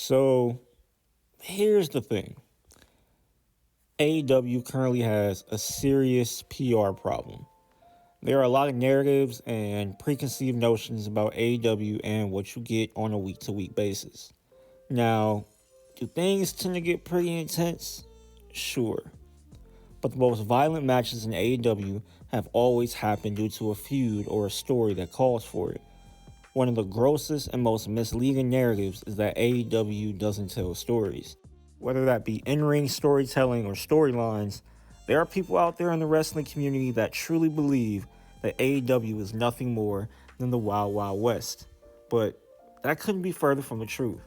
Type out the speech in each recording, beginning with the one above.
So here's the thing. AEW currently has a serious PR problem. There are a lot of narratives and preconceived notions about AEW and what you get on a week-to-week basis. Now, do things tend to get pretty intense? Sure. But the most violent matches in AEW have always happened due to a feud or a story that calls for it. One of the grossest and most misleading narratives is that AEW doesn't tell stories. Whether that be in-ring storytelling or storylines, there are people out there in the wrestling community that truly believe that AEW is nothing more than the Wild Wild West. But that couldn't be further from the truth.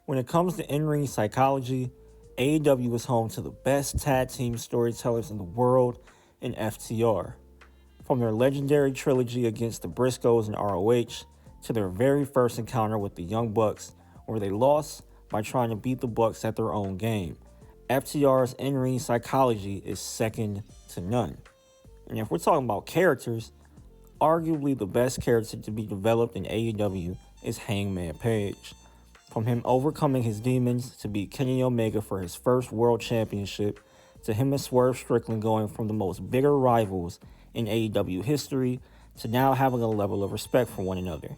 When it comes to in-ring psychology, AEW is home to the best tag team storytellers in the world in FTR. From their legendary trilogy against the Briscoes and ROH to their very first encounter with the Young Bucks, where they lost by trying to beat the Bucks at their own game, FTR's in-ring psychology is second to none. And if we're talking about characters, arguably the best character to be developed in AEW is Hangman Page. From him overcoming his demons to beat Kenny Omega for his first world championship, to him and Swerve Strickland going from the most bitter rivals in AEW history to now having a level of respect for one another.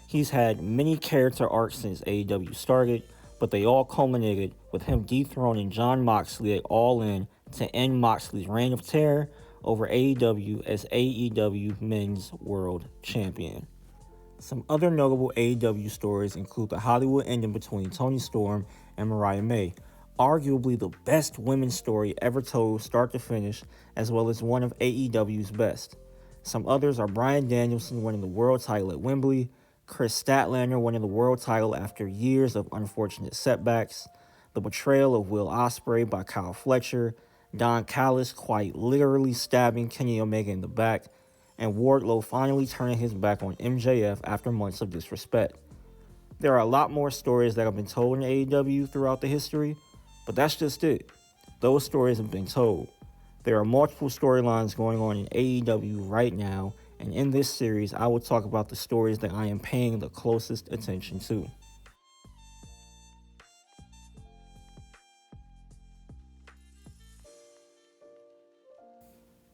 He's had many character arcs since AEW started, but they all culminated with him dethroning Jon Moxley at All In to end Moxley's reign of terror over AEW as AEW Men's World Champion. Some other notable AEW stories include the Hollywood ending between Toni Storm and Mariah May, arguably the best women's story ever told start to finish, as well as one of AEW's best. Some others are Bryan Danielson winning the world title at Wembley, Chris Statlander winning the world title after years of unfortunate setbacks, the betrayal of Will Ospreay by Kyle Fletcher, Don Callis quite literally stabbing Kenny Omega in the back, and Wardlow finally turning his back on MJF after months of disrespect. There are a lot more stories that have been told in AEW throughout the history, but that's just it. Those stories have been told. There are multiple storylines going on in AEW right now, and in this series, I will talk about the stories that I am paying the closest attention to.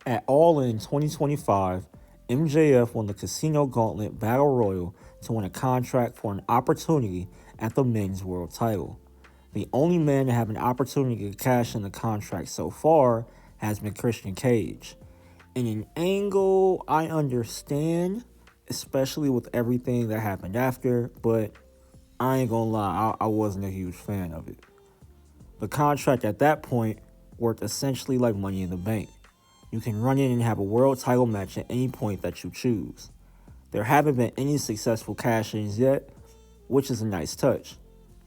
At All In 2025, MJF won the Casino Gauntlet Battle Royal to win a contract for an opportunity at the Men's World title. The only man to have an opportunity to cash in the contract so far has been Christian Cage. In an angle I understand, especially with everything that happened after, but I ain't gonna lie, I wasn't a huge fan of it. The contract at that point worked essentially like Money in the Bank. You can run in and have a world title match at any point that you choose. There haven't been any successful cash-ins yet, which is a nice touch.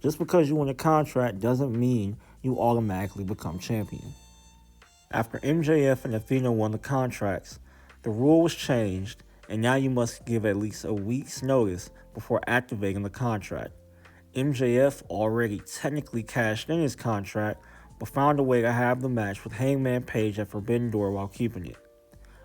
Just because you win a contract doesn't mean you automatically become champion. After MJF and Athena won the contracts, the rule was changed, and now you must give at least a week's notice before activating the contract. MJF already technically cashed in his contract, but found a way to have the match with Hangman Page at Forbidden Door while keeping it.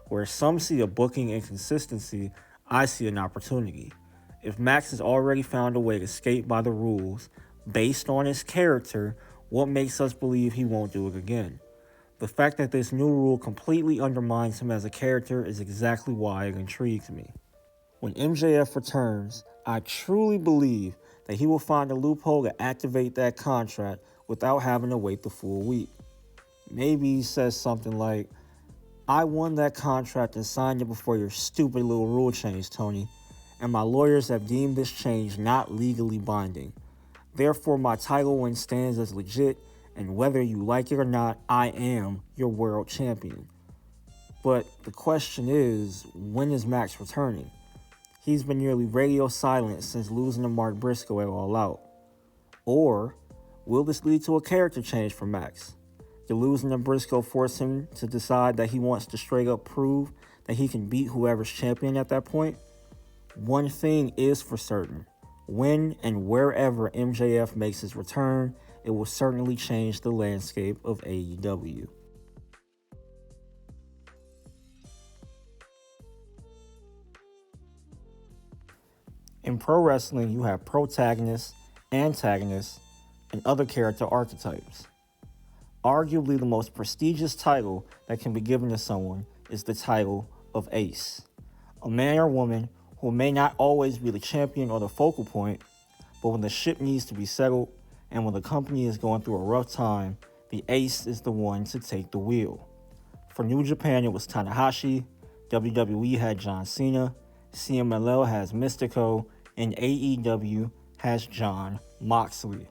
Where some see a booking inconsistency, I see an opportunity. If Max has already found a way to skate by the rules based on his character, what makes us believe he won't do it again? The fact that this new rule completely undermines him as a character is exactly why it intrigues me. When MJF returns, I truly believe that he will find a loophole to activate that contract without having to wait the full week. Maybe he says something like, "I won that contract and signed it before your stupid little rule change, Tony, and my lawyers have deemed this change not legally binding. Therefore, my title win stands as legit, and whether you like it or not, I am your world champion." But the question is, when is Max returning? He's been nearly radio silent since losing to Mark Briscoe at All Out. Or will this lead to a character change for Max? Did losing to Briscoe force him to decide that he wants to straight up prove that he can beat whoever's champion at that point? One thing is for certain. When and wherever MJF makes his return, it will certainly change the landscape of AEW. In pro wrestling, you have protagonists, antagonists, and other character archetypes. Arguably the most prestigious title that can be given to someone is the title of ace. A man or woman who may not always be the champion or the focal point, but when the ship needs to be settled and when the company is going through a rough time, the ace is the one to take the wheel. For New Japan, it was Tanahashi, WWE had John Cena, CMLL has Mystico, and AEW has John Moxley.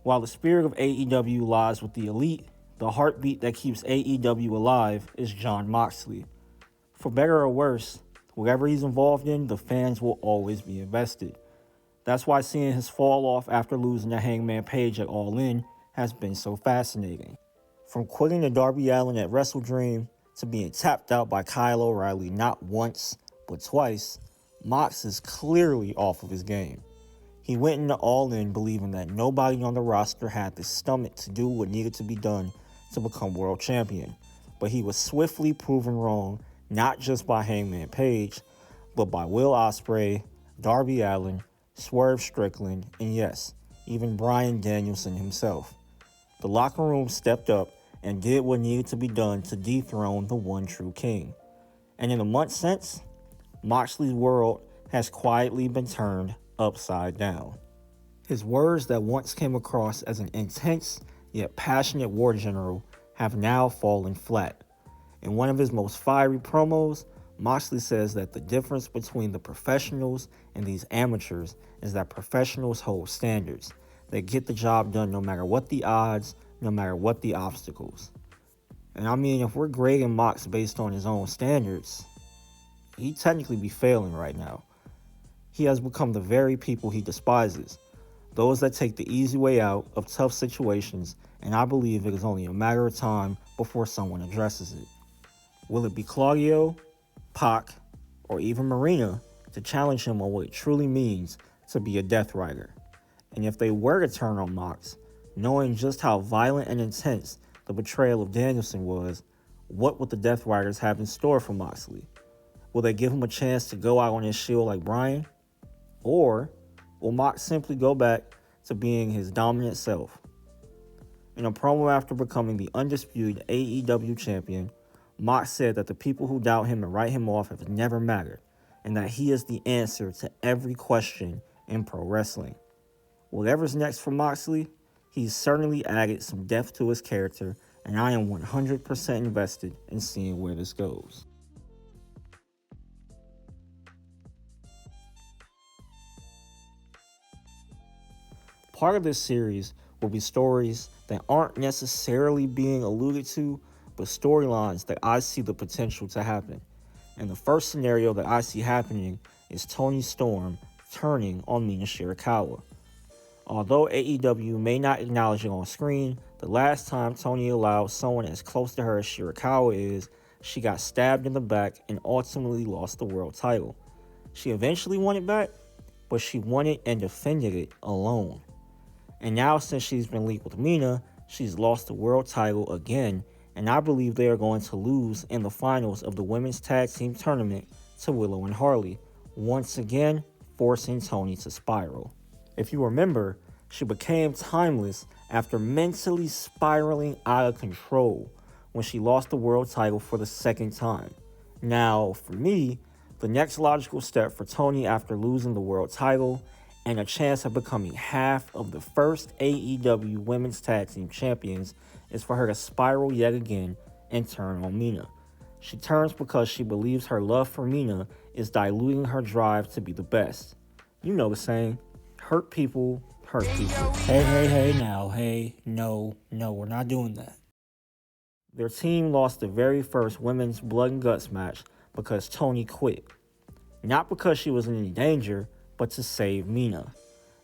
While the spirit of AEW lies with the elite, the heartbeat that keeps AEW alive is John Moxley. For better or worse, whatever he's involved in, the fans will always be invested. That's why seeing his fall off after losing to Hangman Page at All In has been so fascinating. From quitting to Darby Allin at Wrestle Dream to being tapped out by Kyle O'Reilly not once, but twice, Mox is clearly off of his game. He went into All In believing that nobody on the roster had the stomach to do what needed to be done to become world champion, but he was swiftly proven wrong, not just by Hangman Page, but by Will Ospreay, Darby Allin, Swerve Strickland, and yes, even Bryan Danielson himself. The locker room stepped up and did what needed to be done to dethrone the one true king. And in the months since, Moxley's world has quietly been turned upside down. His words that once came across as an intense yet passionate war general have now fallen flat. In one of his most fiery promos, Moxley says that the difference between the professionals and these amateurs is that professionals hold standards. They get the job done no matter what the odds, no matter what the obstacles. And I mean, if we're grading Mox based on his own standards, he'd technically be failing right now. He has become the very people he despises, those that take the easy way out of tough situations, and I believe it is only a matter of time before someone addresses it. Will it be Claudio, Pac, or even Marina to challenge him on what it truly means to be a Death Rider? And if they were to turn on Mox, knowing just how violent and intense the betrayal of Danielson was, what would the Death Riders have in store for Moxley? Will they give him a chance to go out on his shield like Bryan? Or will Mox simply go back to being his dominant self? In a promo after becoming the undisputed AEW champion, Mox said that the people who doubt him and write him off have never mattered, and that he is the answer to every question in pro wrestling. Whatever's next for Moxley, he's certainly added some depth to his character, and I am 100% invested in seeing where this goes. Part of this series will be stories that aren't necessarily being alluded to, but storylines that I see the potential to happen. And the first scenario that I see happening is Toni Storm turning on Mina Shirakawa. Although AEW may not acknowledge it on screen, the last time Toni allowed someone as close to her as Shirakawa is, she got stabbed in the back and ultimately lost the world title. She eventually won it back, but she won it and defended it alone. And now since she's been linked with Mina, she's lost the world title again, and I believe they are going to lose in the finals of the women's tag team tournament to Willow and Harley, once again forcing Toni to spiral. If you remember, she became timeless after mentally spiraling out of control when she lost the world title for the second time. Now, for me, the next logical step for Toni after losing the world title and a chance of becoming half of the first AEW Women's Tag Team Champions is for her to spiral yet again and turn on Mina. She turns because she believes her love for Mina is diluting her drive to be the best. You know the saying, hurt people, hurt people. Hey now, no, we're not doing that. Their team lost the very first women's blood and guts match because Toni quit. Not because she was in any danger, but to save Mina.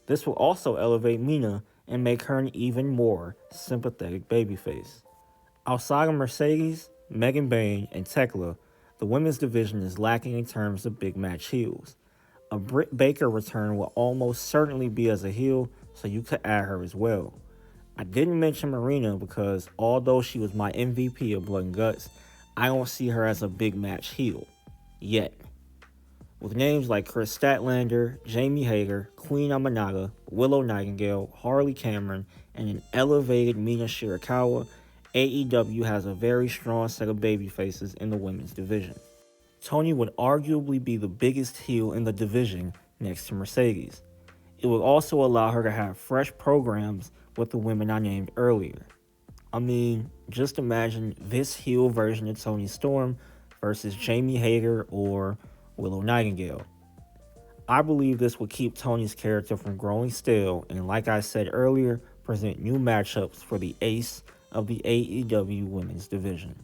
This will also elevate Mina and make her an even more sympathetic babyface. Outside of Mercedes, Megan Bayne, and Tekla, the women's division is lacking in terms of big match heels. A Britt Baker return will almost certainly be as a heel, so you could add her as well. I didn't mention Marina because although she was my MVP of Blood and Guts, I don't see her as a big match heel. Yet. With names like Chris Statlander, Jamie Hager, Queen Amanada, Willow Nightingale, Harley Cameron, and an elevated Mina Shirakawa, AEW has a very strong set of babyfaces in the women's division. Tony would arguably be the biggest heel in the division next to Mercedes. It would also allow her to have fresh programs with the women I named earlier. I mean, just imagine this heel version of Toni Storm versus Jamie Hager or Willow Nightingale. I believe this would keep Tony's character from growing stale and, like I said earlier, present new matchups for the ace of the AEW women's division.